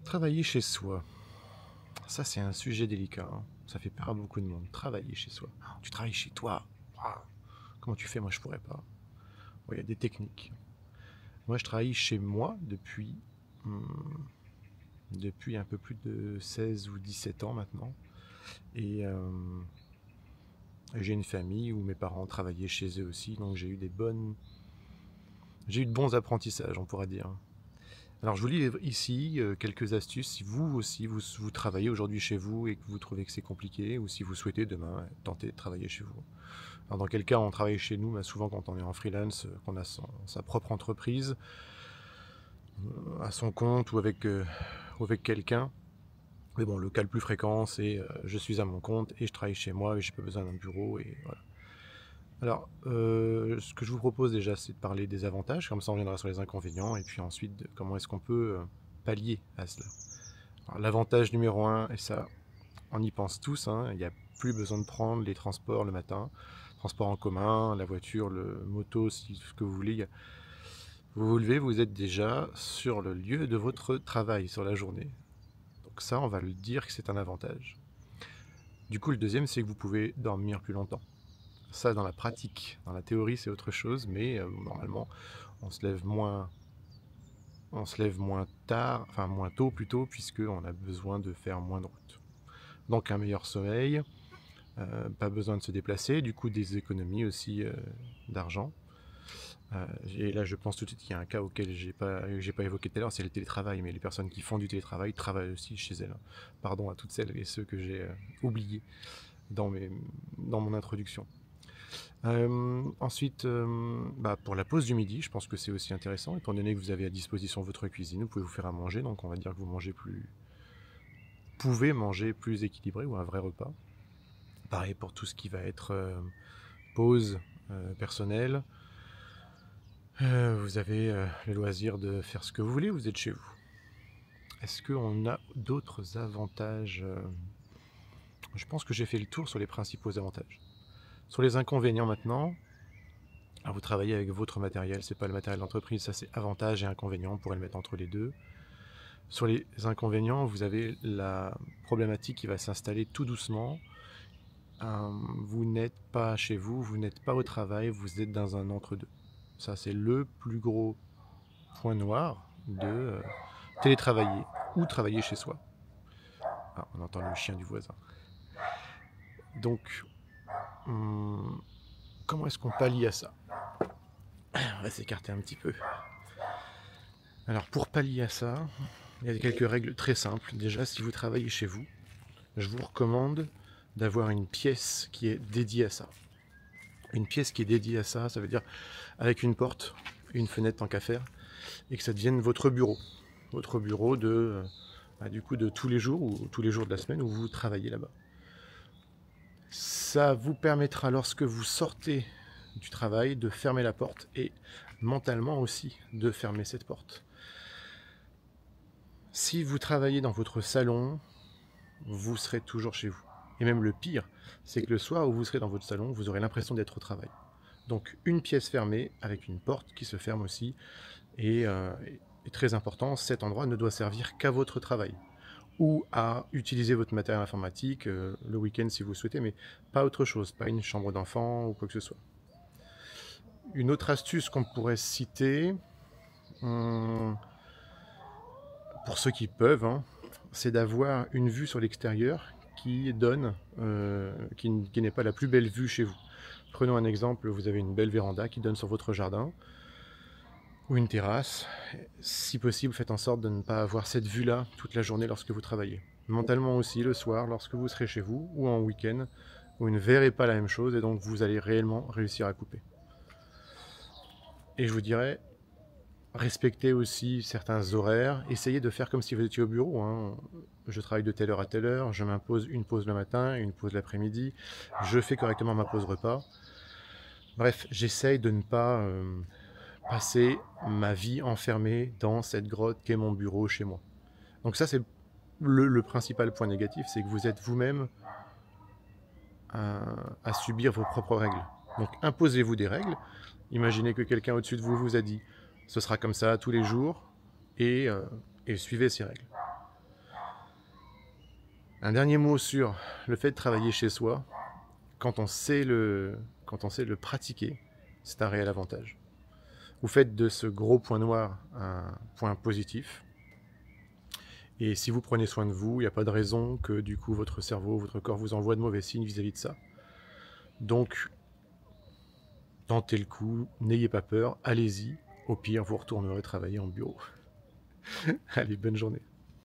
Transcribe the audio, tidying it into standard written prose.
Travailler chez soi, ça c'est un sujet délicat, hein. Ça fait peur à beaucoup de monde. Travailler chez soi. Ah, tu travailles chez toi. Ah, comment tu fais? Moi je pourrais pas. Bon, il y a des techniques. Moi je travaille chez moi depuis un peu plus de 16 ou 17 ans maintenant. Et j'ai une famille où mes parents travaillaient chez eux aussi, donc j'ai eu de bons apprentissages, on pourrait dire. Alors je vous lis ici quelques astuces si vous aussi vous travaillez aujourd'hui chez vous et que vous trouvez que c'est compliqué, ou si vous souhaitez demain tenter de travailler chez vous. Alors dans quel cas on travaille chez nous? Souvent quand on est en freelance, qu'on a sa propre entreprise, à son compte ou avec quelqu'un. Mais bon, le cas le plus fréquent c'est je suis à mon compte et je travaille chez moi et j'ai pas besoin d'un bureau et voilà. Alors, ce que je vous propose déjà, c'est de parler des avantages, comme ça on viendra sur les inconvénients, et puis ensuite de comment est-ce qu'on peut pallier à cela. L'avantage numéro un, et ça, on y pense tous, hein, il n'y a plus besoin de prendre les transports le matin, transport en commun, la voiture, le moto, si ce que vous voulez. Vous vous levez, vous êtes déjà sur le lieu de votre travail, sur la journée. Donc ça, on va le dire que c'est un avantage. Du coup, le deuxième, c'est que vous pouvez dormir plus longtemps. Ça, dans la pratique, dans la théorie, c'est autre chose, mais normalement, on se lève moins, on se lève moins tard, enfin moins tôt plutôt, puisqu'on a besoin de faire moins de route. Donc un meilleur sommeil, pas besoin de se déplacer, du coup des économies aussi d'argent. Et là, je pense tout de suite qu'il y a un cas auquel j'ai pas évoqué tout à l'heure, c'est le télétravail. Mais les personnes qui font du télétravail travaillent aussi chez elles. Pardon à toutes celles et ceux que j'ai oubliés dans mon introduction. Ensuite, pour la pause du midi, je pense que c'est aussi intéressant, étant donné que vous avez à disposition votre cuisine, vous pouvez vous faire à manger, donc on va dire que vous pouvez manger plus équilibré ou un vrai repas. Pareil pour tout ce qui va être pause personnelle. Vous avez le loisir de faire ce que vous voulez, vous êtes chez vous. Est-ce qu'on a d'autres avantages? Je pense que j'ai fait le tour sur les principaux avantages. Sur les inconvénients maintenant, alors vous travaillez avec votre matériel, c'est pas le matériel d'entreprise, ça c'est avantage et inconvénient, on pourrait le mettre entre les deux. Sur les inconvénients, vous avez la problématique qui va s'installer tout doucement. Vous n'êtes pas chez vous, vous n'êtes pas au travail, vous êtes dans un entre-deux. Ça c'est le plus gros point noir de télétravailler ou travailler chez soi. Ah, on entend le chien du voisin. Donc, comment est-ce qu'on pallie à ça? On va s'écarter un petit peu. Alors pour pallier à ça, il y a quelques règles très simples. Déjà, si vous travaillez chez vous, je vous recommande d'avoir une pièce qui est dédiée à ça. Une pièce qui est dédiée à ça, ça veut dire avec une porte, une fenêtre tant qu'à faire, et que ça devienne votre bureau. Votre bureau du coup, de tous les jours ou tous les jours de la semaine où vous travaillez là-bas. Ça vous permettra, lorsque vous sortez du travail, de fermer la porte et mentalement aussi de fermer cette porte. Si vous travaillez dans votre salon, vous serez toujours chez vous. Et même le pire, c'est que le soir où vous serez dans votre salon, vous aurez l'impression d'être au travail. Donc une pièce fermée avec une porte qui se ferme aussi. Et très important, cet endroit ne doit servir qu'à votre travail. Ou à utiliser votre matériel informatique le week-end si vous souhaitez, mais pas autre chose, pas une chambre d'enfant ou quoi que ce soit. Une autre astuce qu'on pourrait citer, pour ceux qui peuvent, hein, c'est d'avoir une vue sur l'extérieur qui n'est pas la plus belle vue chez vous. Prenons un exemple, vous avez une belle véranda qui donne sur votre jardin, ou une terrasse. Si possible, faites en sorte de ne pas avoir cette vue-là toute la journée lorsque vous travaillez. Mentalement aussi, le soir, lorsque vous serez chez vous, ou en week-end, vous ne verrez pas la même chose, et donc vous allez réellement réussir à couper. Et je vous dirais, respectez aussi certains horaires, essayez de faire comme si vous étiez au bureau, hein. Je travaille de telle heure à telle heure, je m'impose une pause le matin, une pause l'après-midi, je fais correctement ma pause repas. Bref, j'essaye de ne pas passer ma vie enfermée dans cette grotte qu'est mon bureau chez moi. Donc ça, c'est le principal point négatif, c'est que vous êtes vous-même à subir vos propres règles. Donc imposez-vous des règles. Imaginez que quelqu'un au-dessus de vous a dit « ce sera comme ça tous les jours » et suivez ces règles. Un dernier mot sur le fait de travailler chez soi. Quand on sait le pratiquer, c'est un réel avantage. Vous faites de ce gros point noir un point positif. Et si vous prenez soin de vous, il n'y a pas de raison que du coup votre cerveau, votre corps vous envoie de mauvais signes vis-à-vis de ça. Donc, tentez le coup, n'ayez pas peur, allez-y. Au pire, vous retournerez travailler en bureau. Allez, bonne journée.